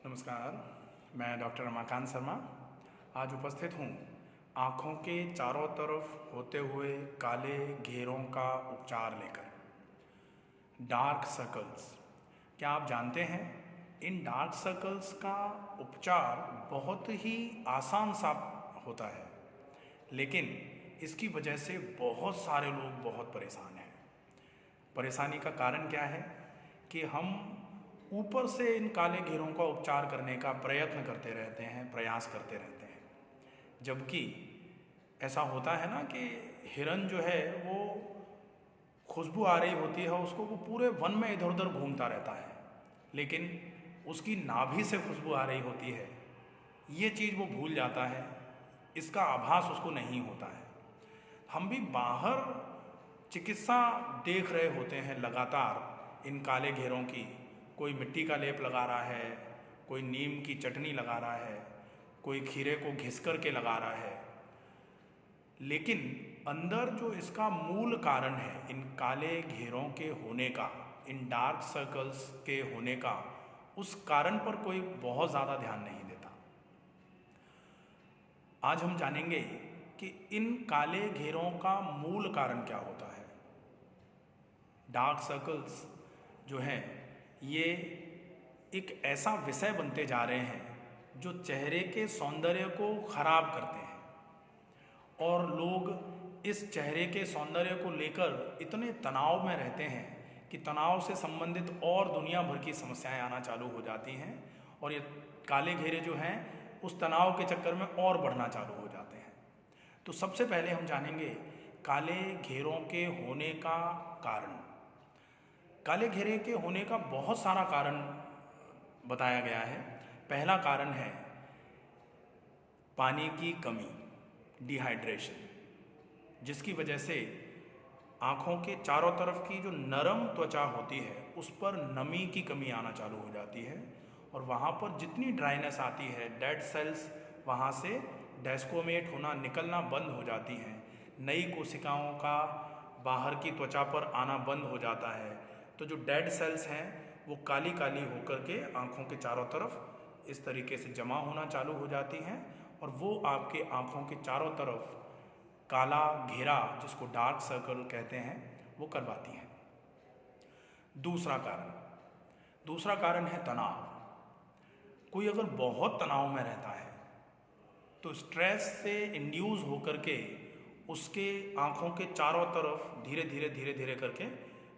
नमस्कार, मैं डॉक्टर रमाकांत शर्मा आज उपस्थित हूँ आँखों के चारों तरफ होते हुए काले घेरों का उपचार लेकर। डार्क सर्कल्स, क्या आप जानते हैं इन डार्क सर्कल्स का उपचार बहुत ही आसान सा होता है, लेकिन इसकी वजह से बहुत सारे लोग बहुत परेशान हैं। परेशानी का कारण क्या है कि हम ऊपर से इन काले घेरों का उपचार करने का प्रयत्न करते रहते हैं, प्रयास करते रहते हैं, जबकि ऐसा होता है ना कि हिरन जो है वो खुशबू आ रही होती है, उसको वो पूरे वन में इधर उधर घूमता रहता है, लेकिन उसकी नाभि से खुशबू आ रही होती है, ये चीज़ वो भूल जाता है, इसका आभास उसको नहीं होता है। हम भी बाहर चिकित्सा देख रहे होते हैं लगातार इन काले घेरों की, कोई मिट्टी का लेप लगा रहा है, कोई नीम की चटनी लगा रहा है, कोई खीरे को घिस कर के लगा रहा है, लेकिन अंदर जो इसका मूल कारण है इन काले घेरों के होने का, इन डार्क सर्कल्स के होने का, उस कारण पर कोई बहुत ज़्यादा ध्यान नहीं देता। आज हम जानेंगे कि इन काले घेरों का मूल कारण क्या होता है। डार्क सर्कल्स जो हैं ये एक ऐसा विषय बनते जा रहे हैं जो चेहरे के सौंदर्य को खराब करते हैं, और लोग इस चेहरे के सौंदर्य को लेकर इतने तनाव में रहते हैं कि तनाव से संबंधित और दुनिया भर की समस्याएं आना चालू हो जाती हैं, और ये काले घेरे जो हैं उस तनाव के चक्कर में और बढ़ना चालू हो जाते हैं। तो सबसे पहले हम जानेंगे काले घेरों के होने का कारण। काले घेरे के होने का बहुत सारा कारण बताया गया है। पहला कारण है पानी की कमी, डिहाइड्रेशन, जिसकी वजह से आँखों के चारों तरफ की जो नरम त्वचा होती है उस पर नमी की कमी आना चालू हो जाती है, और वहाँ पर जितनी ड्राइनेस आती है, डेड सेल्स वहाँ से डेस्कोमेट होना, निकलना बंद हो जाती हैं, नई कोशिकाओं का बाहर की त्वचा पर आना बंद हो जाता है। तो जो डेड सेल्स हैं वो काली काली होकर के आँखों के चारों तरफ इस तरीके से जमा होना चालू हो जाती हैं, और वो आपके आँखों के चारों तरफ काला घेरा, जिसको डार्क सर्कल कहते हैं, वो करवाती हैं। दूसरा कारण है तनाव। कोई अगर बहुत तनाव में रहता है तो स्ट्रेस से इंड्यूस होकर के उसके आँखों के चारों तरफ धीरे धीरे करके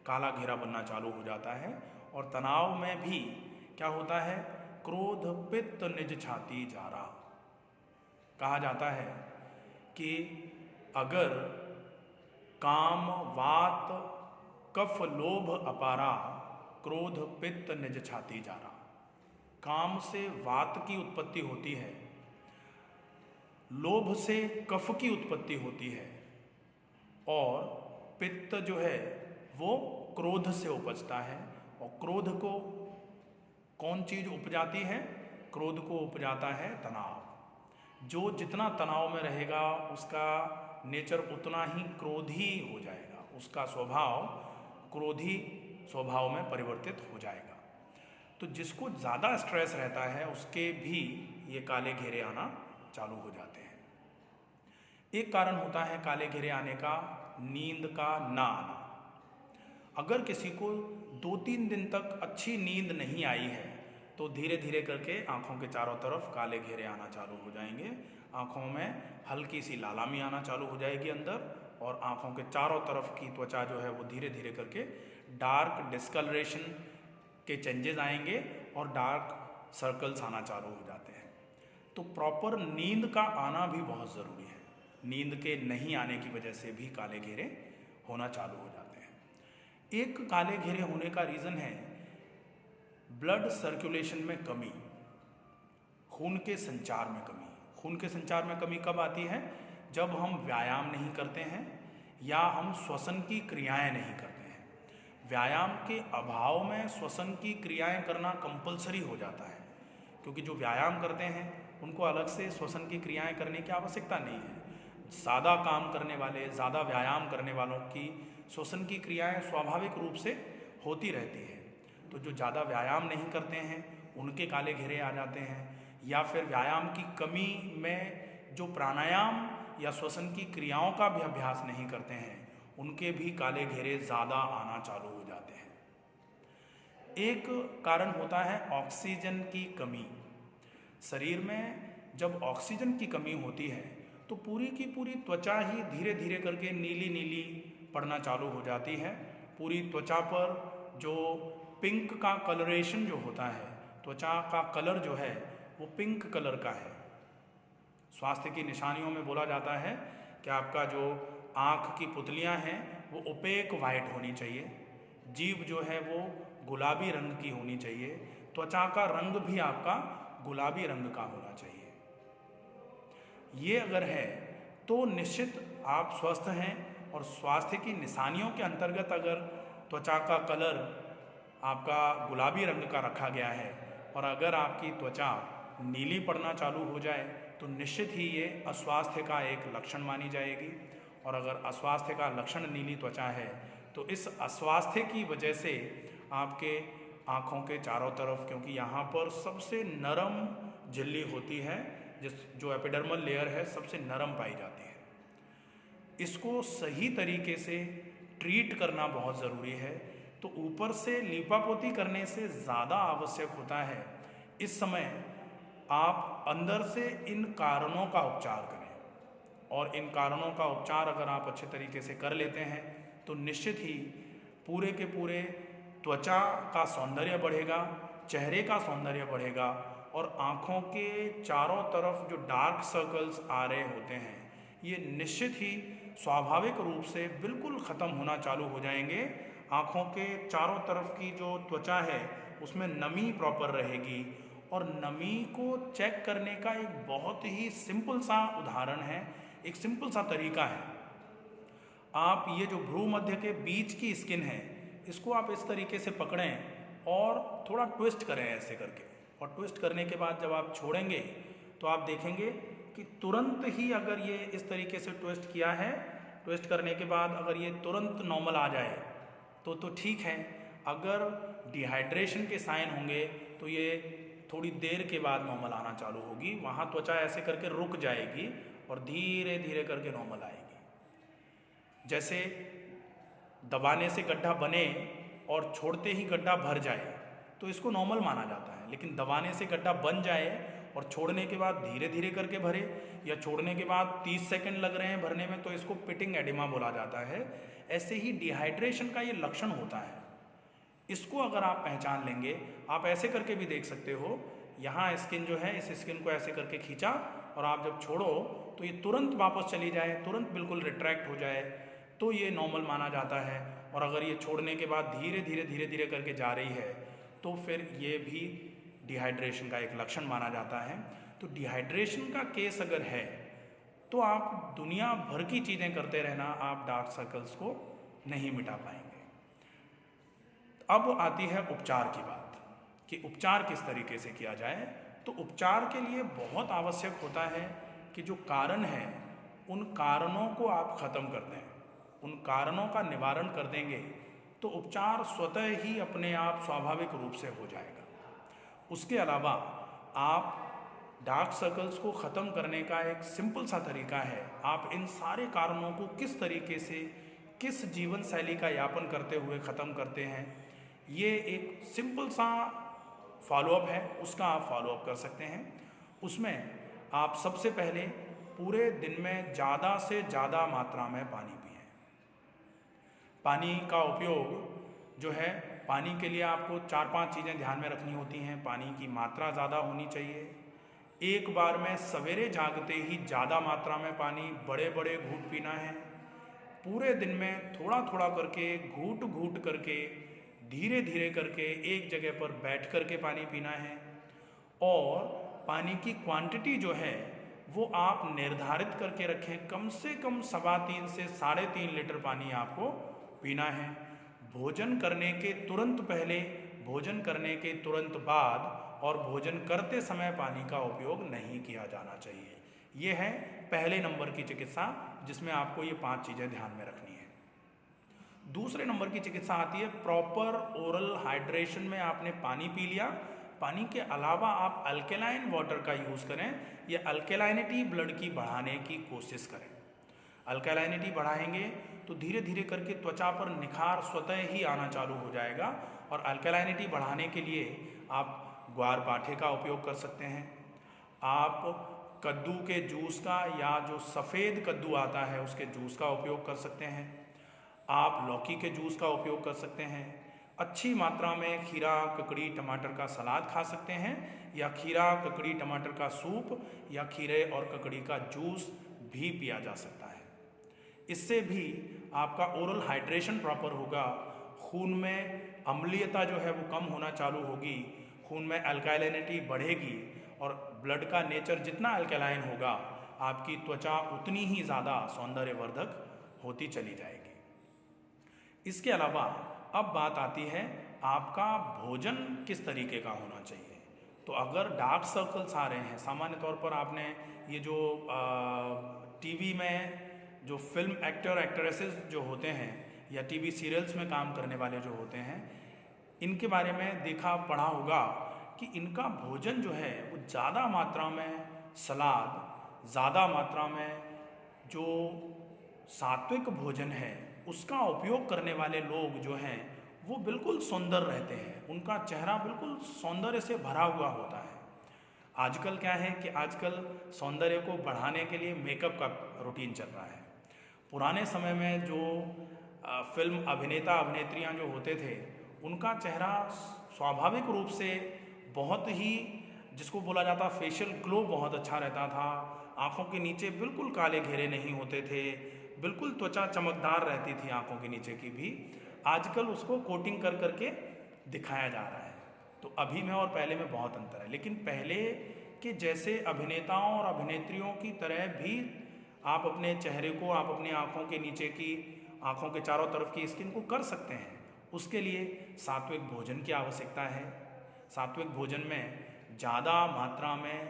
काला घेरा बनना चालू हो जाता है। और तनाव में भी क्या होता है, क्रोध पित्त निज छाती जारा। कहा जाता है कि अगर काम वात कफ लोभ अपारा, क्रोध पित्त निज छाती जारा। काम से वात की उत्पत्ति होती है, लोभ से कफ की उत्पत्ति होती है, और पित्त जो है वो क्रोध से उपजता है। और क्रोध को कौन चीज़ उपजाती है? क्रोध को उपजाता है तनाव। जो जितना तनाव में रहेगा उसका नेचर उतना ही क्रोधी हो जाएगा, उसका स्वभाव क्रोधी स्वभाव में परिवर्तित हो जाएगा। तो जिसको ज़्यादा स्ट्रेस रहता है उसके भी ये काले घेरे आना चालू हो जाते हैं। एक कारण होता है काले घेरे आने का, नींद का ना आना। अगर किसी को 2-3 दिन तक अच्छी नींद नहीं आई है तो धीरे धीरे करके आँखों के चारों तरफ काले घेरे आना चालू हो जाएंगे, आँखों में हल्की सी लालामी आना चालू हो जाएगी अंदर, और आँखों के चारों तरफ की त्वचा जो है वो धीरे धीरे करके डार्क डिस्कलरेशन के चेंजेस आएंगे और डार्क सर्कल्स आना चालू हो जाते हैं। तो प्रॉपर नींद का आना भी बहुत ज़रूरी है। नींद के नहीं आने की वजह से भी काले घेरे होना चालू हो जाते हैं। एक काले घेरे होने का रीज़न है ब्लड सर्कुलेशन में कमी, खून के संचार में कमी। खून के संचार में कमी कब आती है? जब हम व्यायाम नहीं करते हैं या हम श्वसन की क्रियाएं नहीं करते हैं। व्यायाम के अभाव में श्वसन की क्रियाएं करना कंपलसरी हो जाता है, क्योंकि जो व्यायाम करते हैं उनको अलग से श्वसन की क्रियाएं करने की आवश्यकता नहीं है। ज़्यादा काम करने वाले, ज़्यादा व्यायाम करने वालों की श्वसन की क्रियाएं स्वाभाविक रूप से होती रहती है। तो जो ज़्यादा व्यायाम नहीं करते हैं उनके काले घेरे आ जाते हैं, या फिर व्यायाम की कमी में जो प्राणायाम या श्वसन की क्रियाओं का भी अभ्यास नहीं करते हैं उनके भी काले घेरे ज़्यादा आना चालू हो जाते हैं। एक कारण होता है ऑक्सीजन की कमी। शरीर में जब ऑक्सीजन की कमी होती है तो पूरी की पूरी त्वचा ही धीरे धीरे करके नीली नीली पड़ना चालू हो जाती है। पूरी त्वचा पर जो पिंक का कलरेशन जो होता है, त्वचा का कलर जो है वो पिंक कलर का है। स्वास्थ्य की निशानियों में बोला जाता है कि आपका जो आँख की पुतलियाँ हैं वो ओपेक वाइट होनी चाहिए, जीभ जो है वो गुलाबी रंग की होनी चाहिए, त्वचा का रंग भी आपका गुलाबी रंग का होना चाहिए। ये अगर है तो निश्चित आप स्वस्थ हैं। और स्वास्थ्य की निशानियों के अंतर्गत अगर त्वचा का कलर आपका गुलाबी रंग का रखा गया है और अगर आपकी त्वचा नीली पड़ना चालू हो जाए तो निश्चित ही ये अस्वास्थ्य का एक लक्षण मानी जाएगी। और अगर अस्वास्थ्य का लक्षण नीली त्वचा है तो इस अस्वास्थ्य की वजह से आपके आँखों के चारों तरफ, क्योंकि यहाँ पर सबसे नरम झिल्ली होती है, जो एपिडर्मल लेयर है सबसे नरम पाई जाती है, इसको सही तरीके से ट्रीट करना बहुत ज़रूरी है। तो ऊपर से लीपापोती करने से ज़्यादा आवश्यक होता है इस समय आप अंदर से इन कारणों का उपचार करें। और इन कारणों का उपचार अगर आप अच्छे तरीके से कर लेते हैं तो निश्चित ही पूरे के पूरे त्वचा का सौंदर्य बढ़ेगा, चेहरे का सौंदर्य बढ़ेगा और आँखों के चारों तरफ जो डार्क सर्कल्स आ रहे होते हैं ये निश्चित ही स्वाभाविक रूप से बिल्कुल ख़त्म होना चालू हो जाएंगे। आँखों के चारों तरफ की जो त्वचा है उसमें नमी प्रॉपर रहेगी। और नमी को चेक करने का एक बहुत ही सिंपल सा उदाहरण है, एक सिंपल सा तरीका है। आप ये जो भ्रू मध्य के बीच की स्किन है इसको आप इस तरीके से पकड़ें और थोड़ा ट्विस्ट करें ऐसे करके, और ट्विस्ट करने के बाद जब आप छोड़ेंगे तो आप देखेंगे कि तुरंत ही अगर ये इस तरीके से ट्विस्ट किया है, ट्विस्ट करने के बाद अगर ये तुरंत नॉर्मल आ जाए तो ठीक है। अगर डिहाइड्रेशन के साइन होंगे तो ये थोड़ी देर के बाद नॉर्मल आना चालू होगी। वहाँ त्वचा ऐसे करके रुक जाएगी और धीरे धीरे करके नॉर्मल आएगी। जैसे दबाने से गड्ढा बने और छोड़ते ही गड्ढा भर जाए तो इसको नॉर्मल माना जाता है, लेकिन दबाने से गड्ढा बन जाए और छोड़ने के बाद धीरे धीरे करके भरे, या छोड़ने के बाद 30 सेकंड लग रहे हैं भरने में तो इसको पिटिंग एडिमा बोला जाता है। ऐसे ही डिहाइड्रेशन का ये लक्षण होता है। इसको अगर आप पहचान लेंगे, आप ऐसे करके भी देख सकते हो, यहाँ स्किन जो है इस स्किन को ऐसे करके खींचा और आप जब छोड़ो तो ये तुरंत वापस चली जाए, तुरंत बिल्कुल रिट्रैक्ट हो जाए तो ये नॉर्मल माना जाता है। और अगर ये छोड़ने के बाद धीरे धीरे करके जा रही है तो फिर ये भी डिहाइड्रेशन का एक लक्षण माना जाता है। तो डिहाइड्रेशन का केस अगर है तो आप दुनिया भर की चीज़ें करते रहना, आप डार्क सर्कल्स को नहीं मिटा पाएंगे। अब आती है उपचार की बात कि उपचार किस तरीके से किया जाए। तो उपचार के लिए बहुत आवश्यक होता है कि जो कारण है उन कारणों को आप ख़त्म कर दें, उन कारणों का निवारण कर देंगे तो उपचार स्वतः ही अपने आप स्वाभाविक रूप से हो जाएगा। उसके अलावा आप डार्क सर्कल्स को ख़त्म करने का एक सिंपल सा तरीका है, आप इन सारे कारणों को किस तरीके से, किस जीवन शैली का यापन करते हुए ख़त्म करते हैं, ये एक सिंपल सा फॉलोअप है, उसका आप फॉलोअप कर सकते हैं। उसमें आप सबसे पहले पूरे दिन में ज़्यादा से ज़्यादा मात्रा में पानी पिएं। पानी का उपयोग जो है, पानी के लिए आपको 4-5 चीज़ें ध्यान में रखनी होती हैं। पानी की मात्रा ज़्यादा होनी चाहिए, एक बार में सवेरे जागते ही ज़्यादा मात्रा में पानी बड़े बड़े घूंट पीना है। पूरे दिन में थोड़ा थोड़ा करके, घूंट घूंट करके, धीरे धीरे करके एक जगह पर बैठ करके पानी पीना है। और पानी की क्वांटिटी जो है वो आप निर्धारित करके रखें, कम से कम 3.25 से 3.5 लीटर पानी आपको पीना है। भोजन करने के तुरंत पहले, भोजन करने के तुरंत बाद और भोजन करते समय पानी का उपयोग नहीं किया जाना चाहिए। ये है पहले नंबर की चिकित्सा जिसमें आपको ये 5 चीज़ें ध्यान में रखनी है। दूसरे नंबर की चिकित्सा आती है प्रॉपर ओरल हाइड्रेशन में। आपने पानी पी लिया, पानी के अलावा आप अल्केलाइन वाटर का यूज़ करें या अल्केलाइनिटी ब्लड की बढ़ाने की कोशिश करें। अल्केलाइनिटी बढ़ाएंगे तो धीरे धीरे करके त्वचा पर निखार स्वतः ही आना चालू हो जाएगा। और अल्केलाइनिटी बढ़ाने के लिए आप ग्वारपाठे का उपयोग कर सकते हैं। आप कद्दू के जूस का या जो सफ़ेद कद्दू आता है उसके जूस का उपयोग कर सकते हैं। आप लौकी के जूस का उपयोग कर सकते हैं। अच्छी मात्रा में खीरा, ककड़ी, टमाटर का सलाद खा सकते हैं या खीरा, ककड़ी, टमाटर का सूप या खीरे और ककड़ी का जूस भी पिया जा सकता है। इससे भी आपका ओरल हाइड्रेशन प्रॉपर होगा, खून में अम्लीयता जो है वो कम होना चालू होगी, खून में अल्काइलिनिटी बढ़ेगी और ब्लड का नेचर जितना अल्कलाइन होगा आपकी त्वचा उतनी ही ज़्यादा सौंदर्यवर्धक होती चली जाएगी। इसके अलावा अब बात आती है आपका भोजन किस तरीके का होना चाहिए। तो अगर डार्क सर्कल्स आ रहे हैं, सामान्य तौर पर आपने ये जो टीवी में जो फिल्म एक्टर एक्ट्रेसेस जो होते हैं या टीवी सीरियल्स में काम करने वाले जो होते हैं, इनके बारे में देखा पढ़ा होगा कि इनका भोजन जो है वो ज़्यादा मात्रा में सलाद, ज़्यादा मात्रा में जो सात्विक भोजन है उसका उपयोग करने वाले लोग जो हैं वो बिल्कुल सुंदर रहते हैं, उनका चेहरा बिल्कुल सौंदर्य से भरा हुआ होता है। आजकल क्या है कि आजकल सौंदर्य को बढ़ाने के लिए मेकअप का रूटीन चल रहा है। पुराने समय में जो फिल्म अभिनेता अभिनेत्रियां जो होते थे उनका चेहरा स्वाभाविक रूप से बहुत ही, जिसको बोला जाता फेशियल ग्लो बहुत अच्छा रहता था, आँखों के नीचे बिल्कुल काले घेरे नहीं होते थे, बिल्कुल त्वचा चमकदार रहती थी आँखों के नीचे की भी। आजकल उसको कोटिंग कर करके दिखाया जा रहा है। तो अभी में और पहले में बहुत अंतर है, लेकिन पहले के जैसे अभिनेताओं और अभिनेत्रियों की तरह भी आप अपने चेहरे को, आप अपनी आँखों के नीचे की, आँखों के चारों तरफ की स्किन को कर सकते हैं। उसके लिए सात्विक भोजन की आवश्यकता है। सात्विक भोजन में ज़्यादा मात्रा में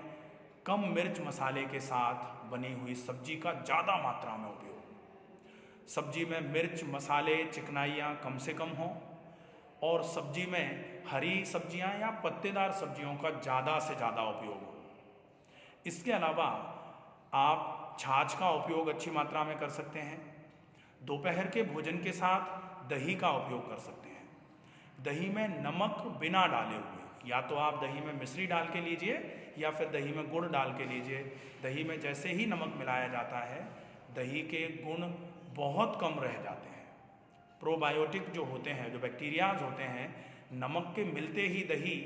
कम मिर्च मसाले के साथ बनी हुई सब्जी का ज़्यादा मात्रा में उपयोग, सब्जी में मिर्च मसाले चिकनाइयाँ कम से कम हों और सब्जी में हरी सब्जियाँ या पत्तेदार सब्जियों का ज़्यादा से ज़्यादा उपयोग हो। इसके अलावा आप छाछ का उपयोग अच्छी मात्रा में कर सकते हैं। दोपहर के भोजन के साथ दही का उपयोग कर सकते हैं। दही में नमक बिना डाले हुए, या तो आप दही में मिश्री डाल के लीजिए या फिर दही में गुड़ डाल के लीजिए। दही में जैसे ही नमक मिलाया जाता है दही के गुण बहुत कम रह जाते हैं। प्रोबायोटिक जो होते हैं, जो बैक्टीरियाज होते हैं, नमक के मिलते ही दही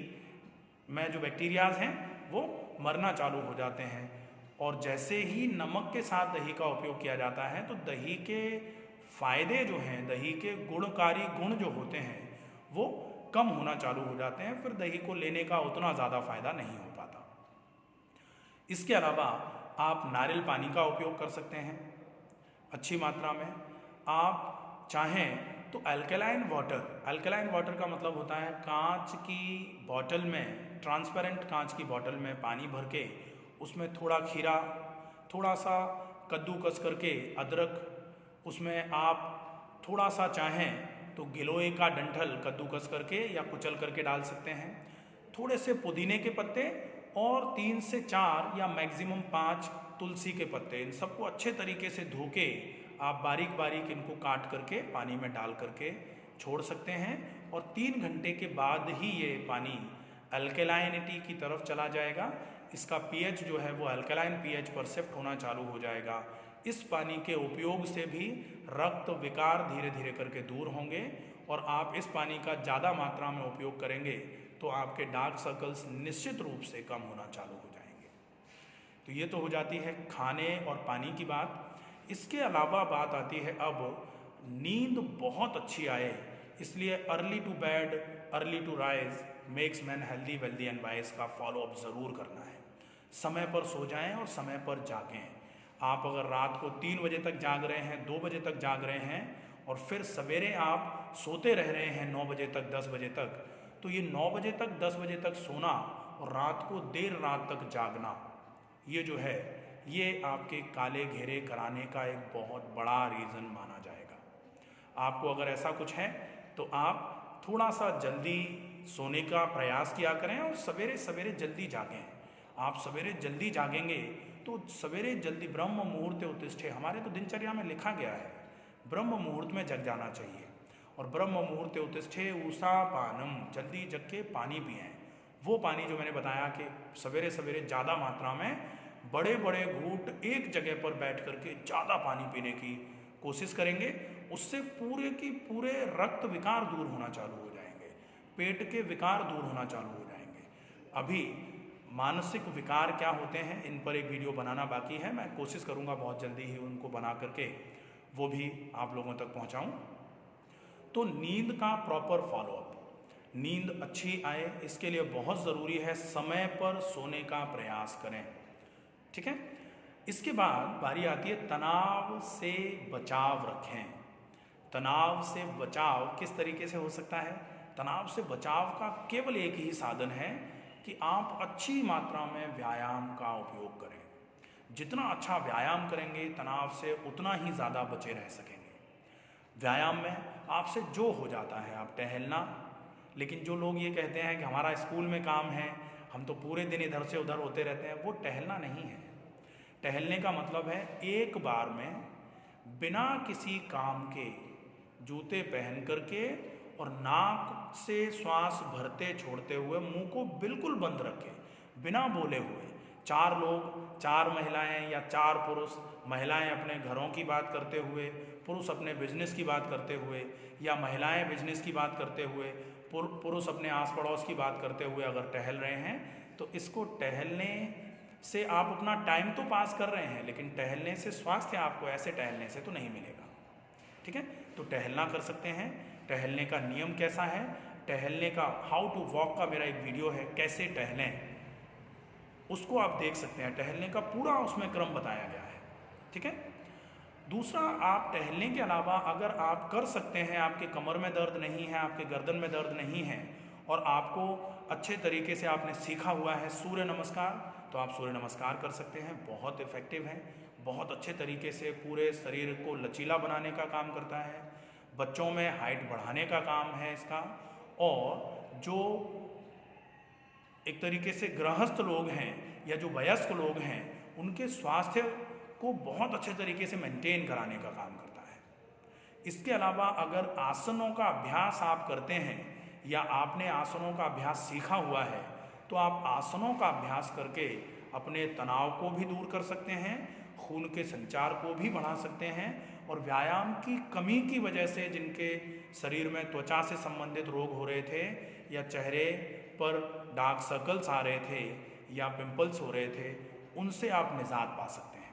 में जो बैक्टीरियाज हैं वो मरना चालू हो जाते हैं। और जैसे ही नमक के साथ दही का उपयोग किया जाता है तो दही के फायदे जो हैं, दही के गुणकारी गुण जो होते हैं वो कम होना चालू हो जाते हैं, फिर दही को लेने का उतना ज़्यादा फायदा नहीं हो पाता। इसके अलावा आप नारियल पानी का उपयोग कर सकते हैं अच्छी मात्रा में। आप चाहें तो अल्कलाइन वाटर का मतलब होता है कांच की बॉटल में, ट्रांसपेरेंट कांच की बॉटल में पानी भर के उसमें थोड़ा खीरा, थोड़ा सा कद्दूकस करके अदरक, उसमें आप थोड़ा सा चाहें तो गिलोय का डंठल कद्दूकस करके या कुचल करके डाल सकते हैं, थोड़े से पुदीने के पत्ते और 3 से 4 या मैक्सिमम 5 तुलसी के पत्ते। इन सबको अच्छे तरीके से धो के आप बारीक बारीक इनको काट करके पानी में डाल करके छोड़ सकते हैं और 3 घंटे के बाद ही ये पानी अल्कलाइनिटी की तरफ चला जाएगा। इसका पीएच जो है वो अल्कलाइन पीएच पर शिफ्ट होना चालू हो जाएगा। इस पानी के उपयोग से भी रक्त विकार धीरे धीरे करके दूर होंगे और आप इस पानी का ज़्यादा मात्रा में उपयोग करेंगे तो आपके डार्क सर्कल्स निश्चित रूप से कम होना चालू हो जाएंगे। तो ये तो हो जाती है खाने और पानी की बात। इसके अलावा बात आती है अब नींद बहुत अच्छी आए, इसलिए early to bed early to rise makes man healthy wealthy and wise का फॉलोअप ज़रूर करना है। समय पर सो जाएं और समय पर जागें। आप अगर रात को 3 बजे तक जाग रहे हैं, 2 बजे तक जाग रहे हैं और फिर सवेरे आप सोते रह रहे हैं 9 बजे तक, 10 बजे तक, तो ये 9 बजे तक, 10 बजे तक सोना और रात को देर रात तक जागना, ये जो है ये आपके काले घेरे कराने का एक बहुत बड़ा रीज़न माना जाएगा। आपको अगर ऐसा कुछ है तो आप थोड़ा सा जल्दी सोने का प्रयास किया करें और सवेरे सवेरे जल्दी जागें। आप सवेरे जल्दी जागेंगे तो सवेरे जल्दी ब्रह्म मुहूर्ते उत्तिष्ठे, हमारे तो दिनचर्या में लिखा गया है ब्रह्म मुहूर्त में जग जाना चाहिए। और ब्रह्म मुहूर्ते उत्तिष्ठे उषा पानम, जल्दी जग के पानी पिएं। वो पानी जो मैंने बताया कि सवेरे सवेरे ज़्यादा मात्रा में बड़े बड़े घूंट एक जगह पर बैठ करके ज़्यादा पानी पीने की कोशिश करेंगे, उससे पूरे की पूरे रक्त विकार दूर होना चालू हो जाएंगे, पेट के विकार दूर होना चालू हो जाएंगे। अभी मानसिक विकार क्या होते हैं इन पर एक वीडियो बनाना बाकी है, मैं कोशिश करूंगा बहुत जल्दी ही उनको बना करके वो भी आप लोगों तक पहुंचाऊं। तो नींद का प्रॉपर फॉलोअप, नींद अच्छी आए इसके लिए बहुत ज़रूरी है समय पर सोने का प्रयास करें, ठीक है। इसके बाद बारी आती है तनाव से बचाव रखें। तनाव से बचाव किस तरीके से हो सकता है? तनाव से बचाव का केवल एक ही साधन है कि आप अच्छी मात्रा में व्यायाम का उपयोग करें। जितना अच्छा व्यायाम करेंगे तनाव से उतना ही ज़्यादा बचे रह सकेंगे। व्यायाम में आपसे जो हो जाता है आप टहलना, लेकिन जो लोग ये कहते हैं कि हमारा स्कूल में काम है, हम तो पूरे दिन इधर से उधर होते रहते हैं, वो टहलना नहीं है। टहलने का मतलब है एक बार में बिना किसी काम के जूते पहन करके और नाक से श्वास भरते छोड़ते हुए मुंह को बिल्कुल बंद रखे, बिना बोले हुए, 4 लोग, 4 महिलाएं या 4 पुरुष, महिलाएं अपने घरों की बात करते हुए, पुरुष अपने बिजनेस की बात करते हुए, या महिलाएं बिजनेस की बात करते हुए, पुरुष अपने आस पड़ोस की बात करते हुए अगर टहल रहे हैं तो इसको टहलने से आप अपना टाइम तो पास कर रहे हैं, लेकिन टहलने से स्वास्थ्य आपको ऐसे टहलने से तो नहीं मिलेगा, ठीक है। तो टहलना कर सकते हैं। टहलने का नियम कैसा है, टहलने का हाउ टू वॉक का मेरा एक वीडियो है, कैसे टहलें, उसको आप देख सकते हैं। टहलने का पूरा उसमें क्रम बताया गया है, ठीक है। दूसरा, आप टहलने के अलावा अगर आप कर सकते हैं, आपके कमर में दर्द नहीं है, आपके गर्दन में दर्द नहीं है और आपको अच्छे तरीके से आपने सीखा हुआ है सूर्य नमस्कार, तो आप सूर्य नमस्कार कर सकते हैं। बहुत इफ़ेक्टिव है, बहुत अच्छे तरीके से पूरे शरीर को लचीला बनाने का काम करता है, बच्चों में हाइट बढ़ाने का काम है इसका। और जो एक तरीके से गृहस्थ लोग हैं या जो वयस्क लोग हैं उनके स्वास्थ्य को बहुत अच्छे तरीके से मेंटेन कराने का काम करता है। इसके अलावा अगर आसनों का अभ्यास आप करते हैं या आपने आसनों का अभ्यास सीखा हुआ है तो आप आसनों का अभ्यास करके अपने तनाव को भी दूर कर सकते हैं, खून के संचार को भी बढ़ा सकते हैं। और व्यायाम की कमी की वजह से जिनके शरीर में त्वचा से संबंधित रोग हो रहे थे या चेहरे पर डार्क सर्कल्स आ रहे थे या पिंपल्स हो रहे थे, उनसे आप निजात पा सकते हैं।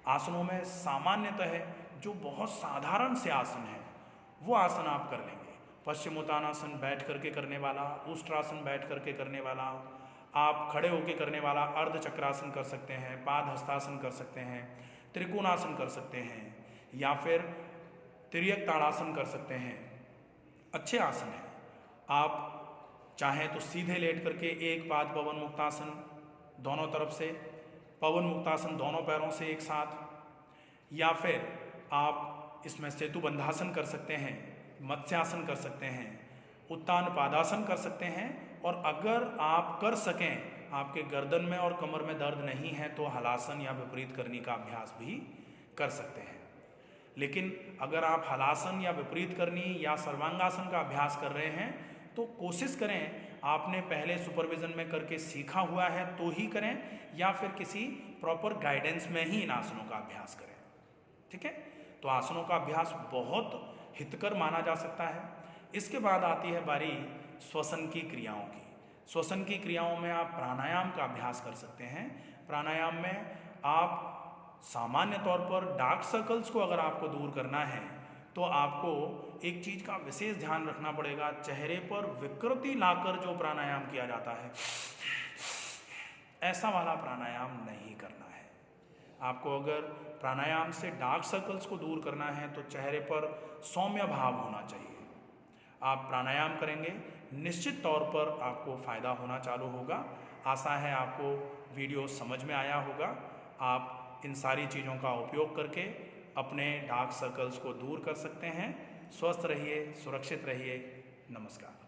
आसनों में सामान्यतः जो बहुत साधारण से आसन है वो आसन आप कर लेंगे। पश्चिमोत्तानासन बैठ करके करने वाला, उष्ट्रासन बैठ करके करने वाला, आप खड़े होकर करने वाला अर्ध चक्रासन कर सकते हैं, पाद हस्तासन कर सकते हैं, त्रिकोणासन कर सकते हैं या फिर तिर्यक ताड़ासन कर सकते हैं। अच्छे आसन हैं। आप चाहें तो सीधे लेट करके एक पाद पवन मुक्तासन दोनों तरफ से, पवन मुक्तासन दोनों पैरों से एक साथ, या फिर आप इसमें सेतु बंधासन कर सकते हैं, मत्स्यासन कर सकते हैं, उत्तान पादासन कर सकते हैं। और अगर आप कर सकें, आपके गर्दन में और कमर में दर्द नहीं है तो हलासन या विपरीत करनी का अभ्यास भी कर सकते हैं। लेकिन अगर आप हलासन या विपरीत करनी या सर्वांगासन का अभ्यास कर रहे हैं तो कोशिश करें आपने पहले सुपरविज़न में करके सीखा हुआ है तो ही करें, या फिर किसी प्रॉपर गाइडेंस में ही इन आसनों का अभ्यास करें, ठीक है। तो आसनों का अभ्यास बहुत हितकर माना जा सकता है। इसके बाद आती है बारी श्वसन की क्रियाओं की। श्वसन की क्रियाओं में आप प्राणायाम का अभ्यास कर सकते हैं। प्राणायाम में आप सामान्य तौर पर डार्क सर्कल्स को अगर आपको दूर करना है तो आपको एक चीज़ का विशेष ध्यान रखना पड़ेगा, चेहरे पर विकृति लाकर जो प्राणायाम किया जाता है ऐसा वाला प्राणायाम नहीं करना है। आपको अगर प्राणायाम से डार्क सर्कल्स को दूर करना है तो चेहरे पर सौम्य भाव होना चाहिए। आप प्राणायाम करेंगे, निश्चित तौर पर आपको फ़ायदा होना चालू होगा। आशा है आपको वीडियो समझ में आया होगा। आप इन सारी चीज़ों का उपयोग करके अपने डार्क सर्कल्स को दूर कर सकते हैं। स्वस्थ रहिए, सुरक्षित रहिए। नमस्कार।